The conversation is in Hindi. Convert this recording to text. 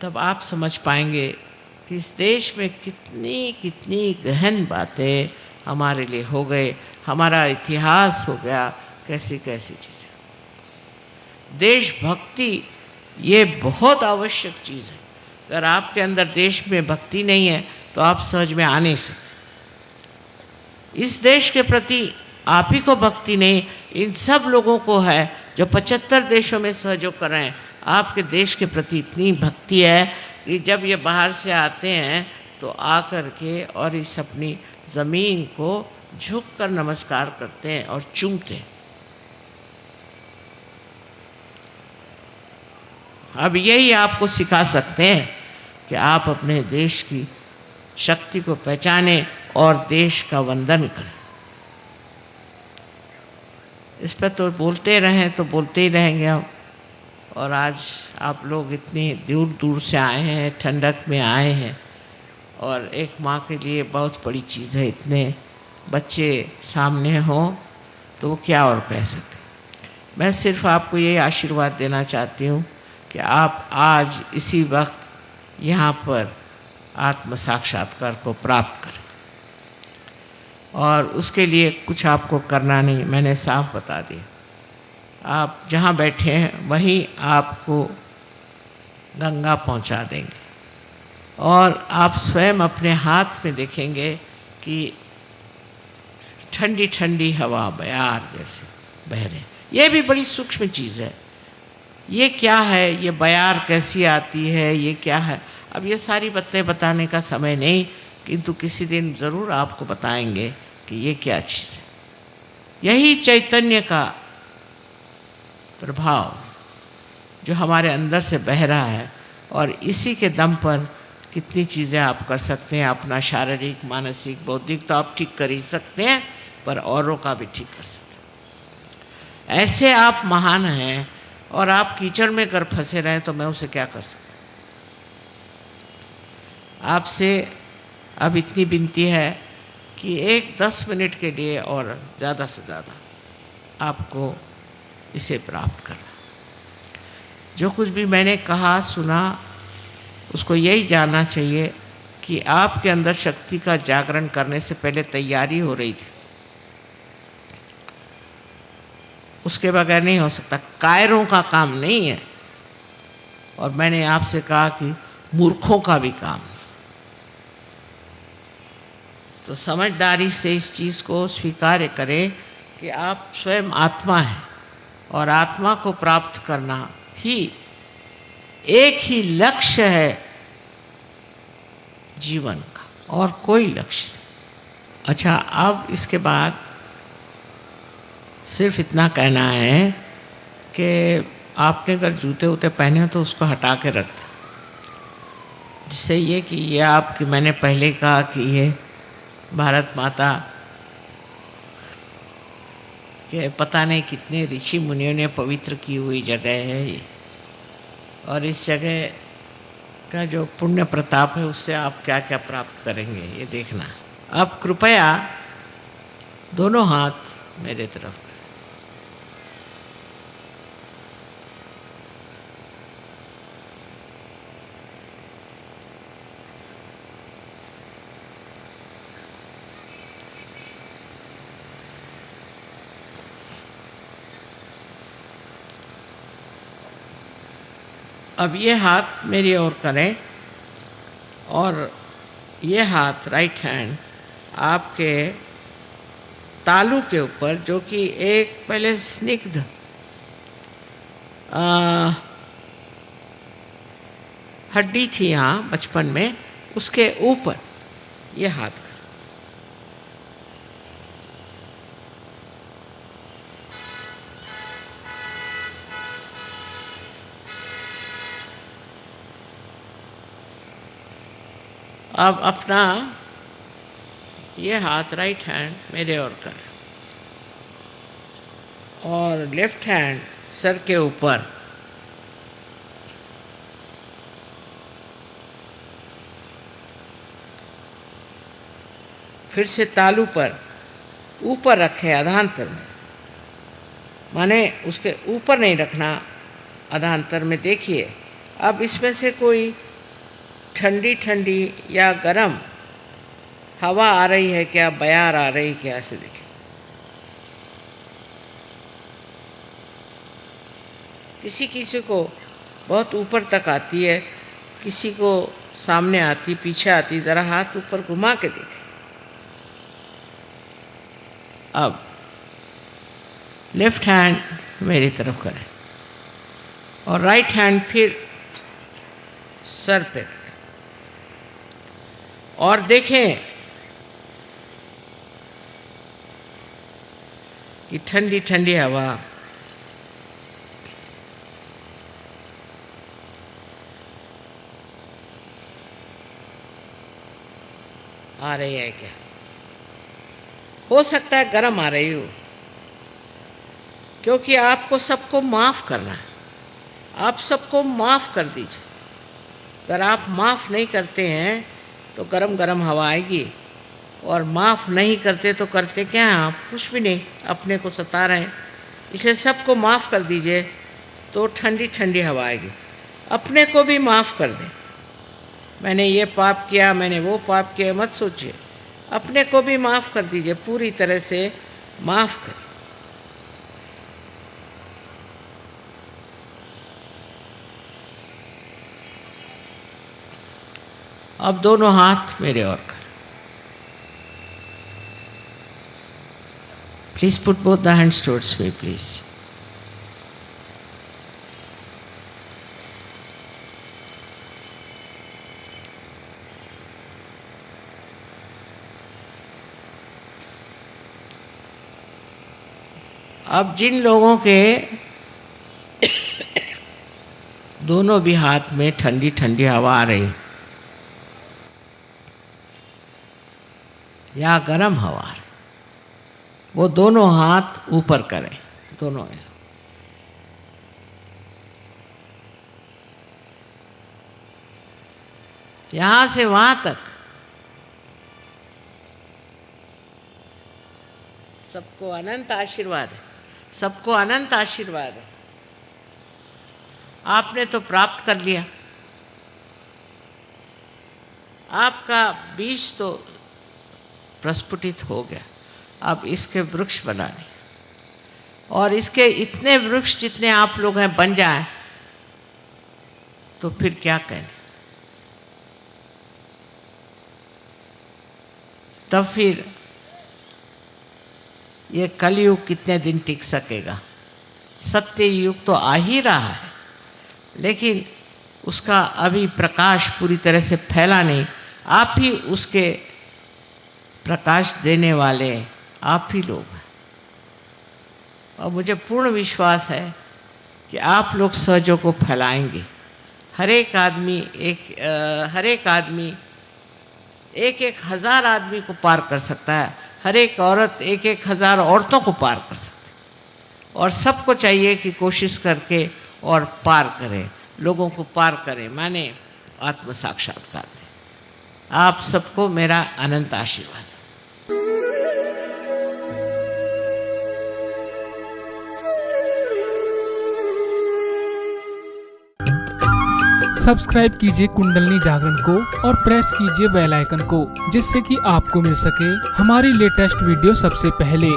तब आप समझ पाएंगे कि इस देश में कितनी कितनी गहन बातें हमारे लिए हो गए, हमारा इतिहास हो गया, कैसी कैसी चीज़ें। देशभक्ति ये बहुत आवश्यक चीज़ है। अगर आपके अंदर देश में भक्ति नहीं है तो आप सहज में आ नहीं सकते। इस देश के प्रति आप ही को भक्ति नहीं, इन सब लोगों को है जो 75 देशों में सहयोग कर रहे हैं। आपके देश के प्रति इतनी भक्ति है कि जब ये बाहर से आते हैं तो आकर के और इस अपनी ज़मीन को झुक कर नमस्कार करते हैं और चूमते हैं। अब यही आपको सिखा सकते हैं कि आप अपने देश की शक्ति को पहचानें और देश का वंदन करें। इस पर तो बोलते रहें तो बोलते ही रहेंगे हम। और आज आप लोग इतनी दूर दूर से आए हैं, ठंडक में आए हैं, और एक माँ के लिए बहुत बड़ी चीज़ है। इतने बच्चे सामने हों तो वो क्या और कह सकते। मैं सिर्फ आपको ये आशीर्वाद देना चाहती हूँ कि आप आज इसी वक्त यहाँ पर आत्म साक्षात्कार को प्राप्त करें, और उसके लिए कुछ आपको करना नहीं, मैंने साफ बता दिया। आप जहाँ बैठे हैं वहीं आपको गंगा पहुँचा देंगे, और आप स्वयं अपने हाथ में देखेंगे कि ठंडी ठंडी हवा बयार जैसे बह रहे। ये भी बड़ी सूक्ष्म चीज़ है। ये क्या है, ये बयार कैसी आती है, ये क्या है, अब ये सारी बातें बताने का समय नहीं, किंतु किसी दिन ज़रूर आपको बताएंगे कि ये क्या चीज़ है। यही चैतन्य का प्रभाव जो हमारे अंदर से बह रहा है, और इसी के दम पर कितनी चीज़ें आप कर सकते हैं। अपना शारीरिक, मानसिक, बौद्धिक तो आप ठीक कर ही सकते हैं, पर औरों का भी ठीक कर सकते हैं। ऐसे आप महान हैं, और आप कीचड़ में कर फंसे रहें तो मैं उसे क्या कर सकता। आपसे अब इतनी विनती है कि 10 मिनट के लिए और ज़्यादा से ज़्यादा आपको इसे प्राप्त करना। जो कुछ भी मैंने कहा सुना, उसको यही जानना चाहिए कि आपके अंदर शक्ति का जागरण करने से पहले तैयारी हो रही थी, उसके बगैर नहीं हो सकता। कायरों का काम नहीं है, और मैंने आपसे कहा कि मूर्खों का भी काम है। तो समझदारी से इस चीज़ को स्वीकार करें कि आप स्वयं आत्मा हैं, और आत्मा को प्राप्त करना ही एक ही लक्ष्य है जीवन का, और कोई लक्ष्य नहीं। अच्छा, अब इसके बाद सिर्फ इतना कहना है कि आपने अगर जूते वूते पहने हो तो उसको हटा के रख दें, जिससे ये कि ये आपकी, मैंने पहले कहा कि ये भारत माता के पता नहीं कितने ऋषि मुनियों ने पवित्र की हुई जगह है ये, और इस जगह का जो पुण्य प्रताप है उससे आप क्या क्या प्राप्त करेंगे ये देखना। अब कृपया दोनों हाथ मेरे तरफ करें। अब ये हाथ मेरी ओर करें, और ये हाथ राइट हैंड आपके तालू के ऊपर, जो कि एक पहले स्निग्ध हड्डी थी यहाँ बचपन में, उसके ऊपर ये हाथ कर। अब अपना ये हाथ राइट हैंड मेरे ओर करें, और लेफ्ट हैंड सर के ऊपर, फिर से तालू पर ऊपर रखे अधांतर में, माने उसके ऊपर नहीं रखना, अधांतर में। देखिए अब इसमें से कोई ठंडी ठंडी या गरम हवा आ रही है क्या, बयार आ रही क्या, ऐसे देखें। किसी किसी को बहुत ऊपर तक आती है, किसी को सामने आती, पीछे आती। ज़रा हाथ ऊपर घुमा के देखें। अब लेफ्ट हैंड मेरी तरफ करें और राइट हैंड फिर सर पे और देखें कि ठंडी ठंडी हवा आ रही है क्या। हो सकता है गर्म आ रही हो, क्योंकि आपको सबको माफ़ करना है। आप सबको माफ़ कर दीजिए। अगर आप माफ़ नहीं करते हैं तो गरम गरम हवा आएगी, और माफ़ नहीं करते तो करते क्या हैं आप, कुछ भी नहीं, अपने को सता रहे हैं। इसलिए सबको माफ़ कर दीजिए तो ठंडी ठंडी हवा आएगी। अपने को भी माफ़ कर दें। मैंने ये पाप किया, मैंने वो पाप किया, मत सोचिए। अपने को भी माफ़ कर दीजिए, पूरी तरह से माफ़ करें। अब दोनों हाथ मेरे ओर करें। Please put both the hands towards me, please. अब जिन लोगों के दोनों भी हाथ में ठंडी ठंडी हवा आ रही या गरम हवा आ रही, वो दोनों हाथ ऊपर करें, दोनों। यहां से वहां तक सबको अनंत आशीर्वाद है, सबको अनंत आशीर्वाद है। आपने तो प्राप्त कर लिया, आपका बीज तो प्रस्फुटित हो गया। अब इसके वृक्ष बनाने, और इसके इतने वृक्ष जितने आप लोग हैं बन जाए तो फिर क्या कहने। तब फिर ये कलयुग कितने दिन टिक सकेगा। सत्य युग तो आ ही रहा है, लेकिन उसका अभी प्रकाश पूरी तरह से फैला नहीं। आप ही उसके प्रकाश देने वाले आप ही लोग हैं। और मुझे पूर्ण विश्वास है कि आप लोग सहजों को फैलाएंगे। हर एक आदमी एक एक हज़ार आदमी को पार कर सकता है। हर एक औरत एक एक हज़ार औरतों को पार कर सकती है। और सबको चाहिए कि कोशिश करके और पार करें, लोगों को पार करें, माने आत्म साक्षात्कार दें। आप सबको मेरा अनंत आशीर्वाद। सब्सक्राइब कीजिए कुंडलनी जागरण को और प्रेस कीजिए बेल आइकन को, जिससे कि आपको मिल सके हमारी लेटेस्ट वीडियो सबसे पहले।